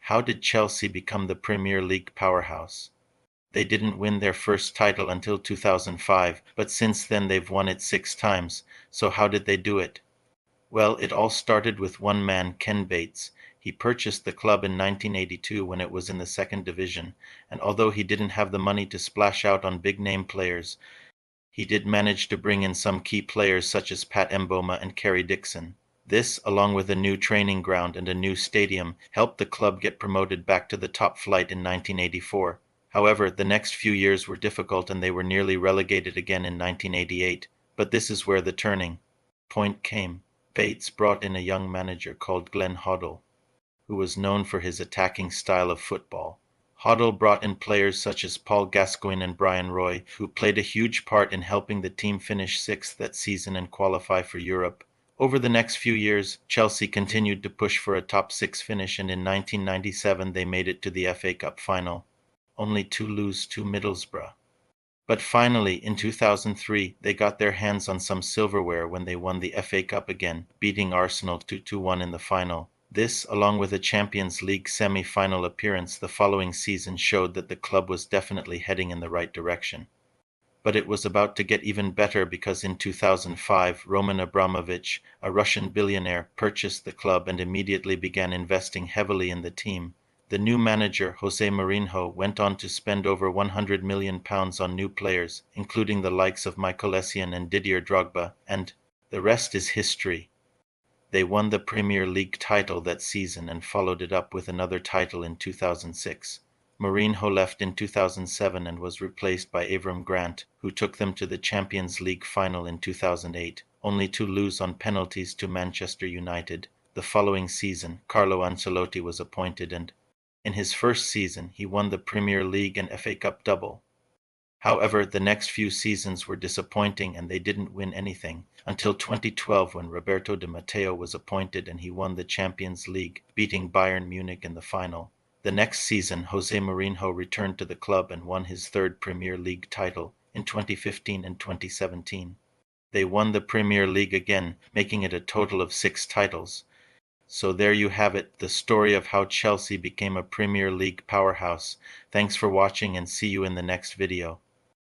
How did Chelsea become the Premier League powerhouse? They didn't win their first title until 2005, but since then they've won it 6 times. So how did they do it? Well, it all started with one man, Ken Bates. He purchased the club in 1982 when it was in the second division, and although he didn't have the money to splash out on big-name players, he did manage to bring in some key players such as Pat Mboma and Kerry Dixon. This, along with a new training ground and a new stadium, helped the club get promoted back to the top flight in 1984. However, the next few years were difficult and they were nearly relegated again in 1988. But this is where the turning point came. Bates brought in a young manager called Glenn Hoddle, who was known for his attacking style of football. Hoddle brought in players such as Paul Gascoigne and Brian Roy, who played a huge part in helping the team finish 6th that season and qualify for Europe. Over the next few years, Chelsea continued to push for a top 6 finish, and in 1997 they made it to the FA Cup final, only to lose to Middlesbrough. But finally, in 2003, they got their hands on some silverware when they won the FA Cup again, beating Arsenal 2-1 in the final. This, along with a Champions League semi-final appearance the following season, showed that the club was definitely heading in the right direction. But it was about to get even better because in 2005, Roman Abramovich, a Russian billionaire, purchased the club and immediately began investing heavily in the team. The new manager, José Mourinho, went on to spend over £100 million on new players, including the likes of Michael Essien and Didier Drogba, and the rest is history. They won the Premier League title that season and followed it up with another title in 2006. Mourinho left in 2007 and was replaced by Avram Grant, who took them to the Champions League final in 2008, only to lose on penalties to Manchester United. The following season, Carlo Ancelotti was appointed, and in his first season, he won the Premier League and FA Cup double. However, the next few seasons were disappointing and they didn't win anything, until 2012 when Roberto Di Matteo was appointed and he won the Champions League, beating Bayern Munich in the final. The next season, José Mourinho returned to the club and won his third Premier League title in 2015 and 2017. They won the Premier League again, making it a total of 6 titles. So there you have it, the story of how Chelsea became a Premier League powerhouse. Thanks for watching and see you in the next video.